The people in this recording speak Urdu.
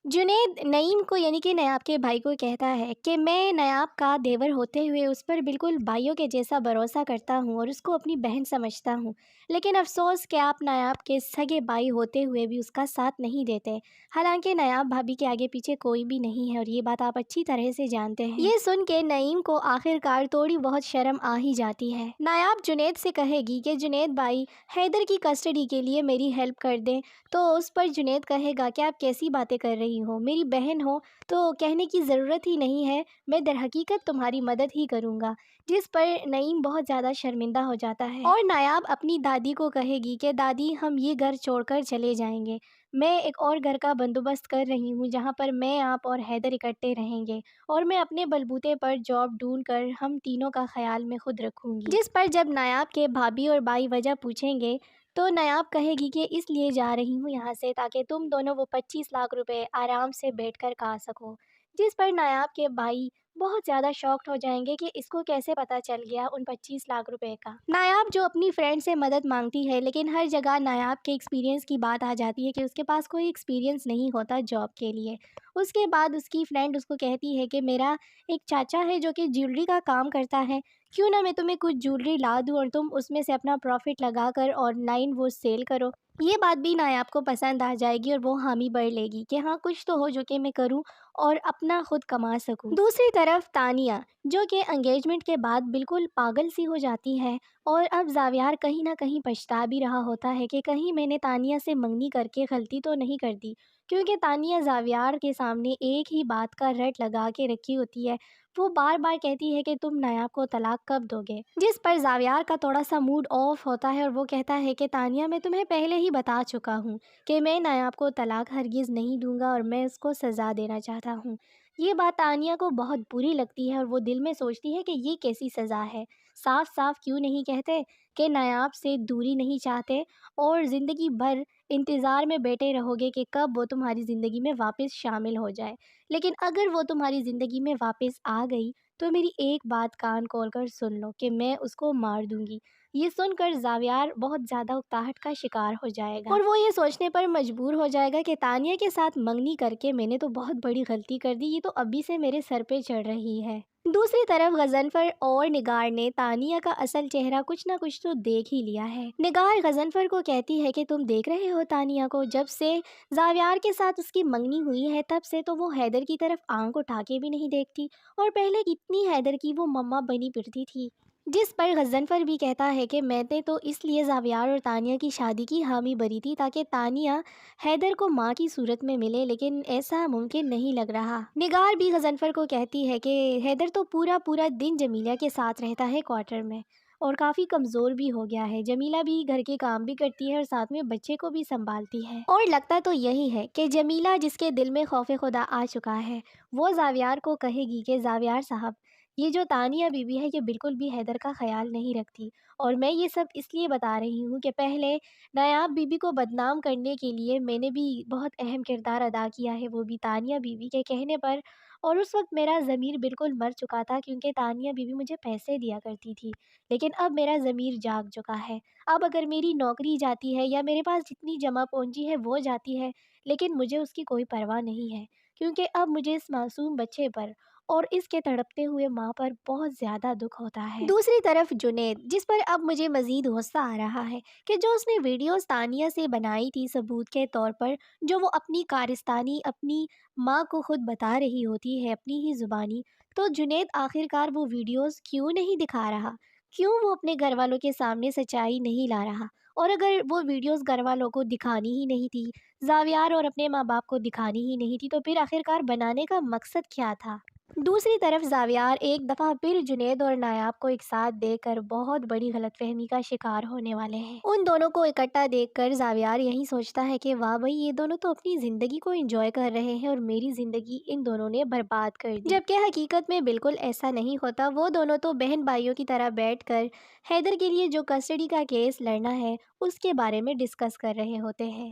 جنید نعیم کو یعنی کہ نیاب کے بھائی کو کہتا ہے کہ میں نیاب کا دیور ہوتے ہوئے اس پر بالکل بھائیوں کے جیسا بھروسہ کرتا ہوں اور اس کو اپنی بہن سمجھتا ہوں، لیکن افسوس کہ آپ نیاب کے سگے بھائی ہوتے ہوئے بھی اس کا ساتھ نہیں دیتے۔ حالانکہ نیاب بھابھی کے آگے پیچھے کوئی بھی نہیں ہے اور یہ بات آپ اچھی طرح سے جانتے ہیں۔ یہ سن کے نعیم کو آخر کار تھوڑی بہت شرم آ ہی جاتی ہے۔ نیاب جنید سے کہے گی کہ جنید بھائی حیدر کی کسٹڈی کے لیے میری ہیلپ کر دیں، تو اس پر جنید کہے گا کہ آپ کیسی باتیں کر رہی ہو، میری بہن ہو تو کہنے کی ضرورت ہی نہیں ہے، میں در حقیقت تمہاری مدد ہی کروں گا، جس پر نعیم بہت زیادہ شرمندہ ہو جاتا ہے اور نایاب اپنی دادی کو کہے گی کہ دادی ہم یہ گھر چھوڑ کر چلے جائیں گے، میں ایک اور گھر کا بندوبست کر رہی ہوں جہاں پر میں آپ اور حیدر اکٹھے رہیں گے اور میں اپنے بلبوتے پر جاب ڈھونڈ کر ہم تینوں کا خیال میں خود رکھوں گی۔ جس پر جب نایاب کے بھابھی اور بھائی وجہ پوچھیں گے تو نیاب کہے گی کہ اس لیے جا رہی ہوں یہاں سے تاکہ تم دونوں وہ 25 لاکھ روپے آرام سے بیٹھ کر کھا سکو۔ جس پر نیاب کے بھائی بہت زیادہ شاکڈ ہو جائیں گے کہ اس کو کیسے پتہ چل گیا ان 25 لاکھ روپے کا۔ نیاب جو اپنی فرینڈ سے مدد مانگتی ہے لیکن ہر جگہ نیاب کے ایکسپیرینس کی بات آ جاتی ہے کہ اس کے پاس کوئی ایکسپیرینس نہیں ہوتا جاب کے لیے۔ اس کے بعد اس کی فرینڈ اس کو کہتی ہے کہ میرا ایک چاچا ہے جو کہ جیولری کا کام کرتا ہے، کیوں نہ میں تمہیں کچھ جیولری لا دوں اور تم اس میں سے اپنا پروفٹ لگا کر آن لائن وہ سیل کرو۔ یہ بات بھی نایاب کو پسند آ جائے گی اور وہ حامی بھر لے گی کہ ہاں کچھ تو ہو جو کہ میں کروں اور اپنا خود کما سکوں۔ دوسری طرف تانیہ جو کہ انگیجمنٹ کے بعد بالکل پاگل سی ہو جاتی ہے اور اب زاویار کہیں نہ کہیں پچھتا بھی رہا ہوتا ہے کہ کہیں میں نے تانیہ سے منگنی کر کے غلطی تو نہیں کر دی، کیونکہ تانیہ زاویار کے سامنے ایک ہی بات کا رٹ لگا کے رکھی ہوتی ہے، وہ بار بار کہتی ہے کہ تم نیاب کو طلاق کب دو گے، جس پر زاویار کا تھوڑا سا موڈ آف ہوتا ہے اور وہ کہتا ہے کہ تانیہ میں تمہیں پہلے ہی بتا چکا ہوں کہ میں نیاب کو طلاق ہرگز نہیں دوں گا اور میں اس کو سزا دینا چاہتا ہوں۔ یہ بات تانیہ کو بہت بری لگتی ہے اور وہ دل میں سوچتی ہے کہ یہ کیسی سزا ہے، صاف صاف کیوں نہیں کہتے کہ نیاب سے دوری نہیں چاہتے اور زندگی بھر انتظار میں بیٹھے رہو گے کہ کب وہ تمہاری زندگی میں واپس شامل ہو جائے، لیکن اگر وہ تمہاری زندگی میں واپس آ گئی تو میری ایک بات کان کھول کر سن لو کہ میں اس کو مار دوں گی۔ یہ سن کر زاویار بہت زیادہ اکتاہٹ کا شکار ہو جائے گا اور وہ یہ سوچنے پر مجبور ہو جائے گا کہ تانیہ کے ساتھ منگنی کر کے میں نے تو بہت بڑی غلطی کر دی، یہ تو ابھی سے میرے سر پہ چڑھ رہی ہے۔ دوسری طرف غضنفر اور نگار نے تانیہ کا اصل چہرہ کچھ نہ کچھ تو دیکھ ہی لیا ہے۔ نگار غضنفر کو کہتی ہے کہ تم دیکھ رہے ہو تانیہ کو، جب سے زاویار کے ساتھ اس کی منگنی ہوئی ہے تب سے تو وہ حیدر کی طرف آنکھ اٹھا کے بھی نہیں دیکھتی اور پہلے کتنی حیدر کی وہ مما بنی پھرتی تھی۔ جس پر غضنفر بھی کہتا ہے کہ میں نے تو اس لیے زاویار اور تانیہ کی شادی کی حامی بھری تھی تاکہ تانیہ حیدر کو ماں کی صورت میں ملے، لیکن ایسا ممکن نہیں لگ رہا۔ نگار بھی غضنفر کو کہتی ہے کہ حیدر تو پورا دن جمیلہ کے ساتھ رہتا ہے کوارٹر میں اور کافی کمزور بھی ہو گیا ہے، جمیلہ بھی گھر کے کام بھی کرتی ہے اور ساتھ میں بچے کو بھی سنبھالتی ہے، اور لگتا تو یہی ہے کہ جمیلہ جس کے دل میں خوف خدا آ چکا ہے وہ زاویار کو کہے گی کہ زاویار صاحب یہ جو تانیہ بی بی ہے یہ بالکل بھی حیدر کا خیال نہیں رکھتی، اور میں یہ سب اس لیے بتا رہی ہوں کہ پہلے نیاب بی بی کو بدنام کرنے کے لیے میں نے بھی بہت اہم کردار ادا کیا ہے، وہ بھی تانیہ بی بی کے کہنے پر، اور اس وقت میرا ضمیر بالکل مر چکا تھا کیونکہ تانیہ بی بی مجھے پیسے دیا کرتی تھی، لیکن اب میرا ضمیر جاگ چکا ہے، اب اگر میری نوکری جاتی ہے یا میرے پاس جتنی جمع پونجی ہے وہ جاتی ہے لیکن مجھے اس کی کوئی پرواہ نہیں ہے، کیونکہ اب مجھے اس معصوم بچے پر اور اس کے تڑپتے ہوئے ماں پر بہت زیادہ دکھ ہوتا ہے۔ دوسری طرف جنید جس پر اب مجھے مزید غصہ آ رہا ہے کہ جو اس نے ویڈیوز تانیہ سے بنائی تھی ثبوت کے طور پر، جو وہ اپنی کارستانی اپنی ماں کو خود بتا رہی ہوتی ہے اپنی ہی زبانی، تو جنید آخرکار وہ ویڈیوز کیوں نہیں دکھا رہا، کیوں وہ اپنے گھر والوں کے سامنے سچائی نہیں لا رہا، اور اگر وہ ویڈیوز گھر والوں کو دکھانی ہی نہیں تھی، زاویار اور اپنے ماں باپ کو دکھانی ہی نہیں تھی، تو پھر آخرکار بنانے کا مقصد کیا تھا؟ دوسری طرف زاویار ایک دفعہ پھر جنید اور نایاب کو ایک ساتھ دیکھ کر بہت بڑی غلط فہمی کا شکار ہونے والے ہیں۔ ان دونوں کو اکٹھا دیکھ کر زاویار یہی سوچتا ہے کہ واہ بھائی یہ دونوں تو اپنی زندگی کو انجوائے کر رہے ہیں اور میری زندگی ان دونوں نے برباد کر دی، جبکہ حقیقت میں بالکل ایسا نہیں ہوتا، وہ دونوں تو بہن بھائیوں کی طرح بیٹھ کر حیدر کے لیے جو کسٹڈی کا کیس لڑنا ہے اس کے بارے میں ڈسکس کر رہے ہوتے ہیں۔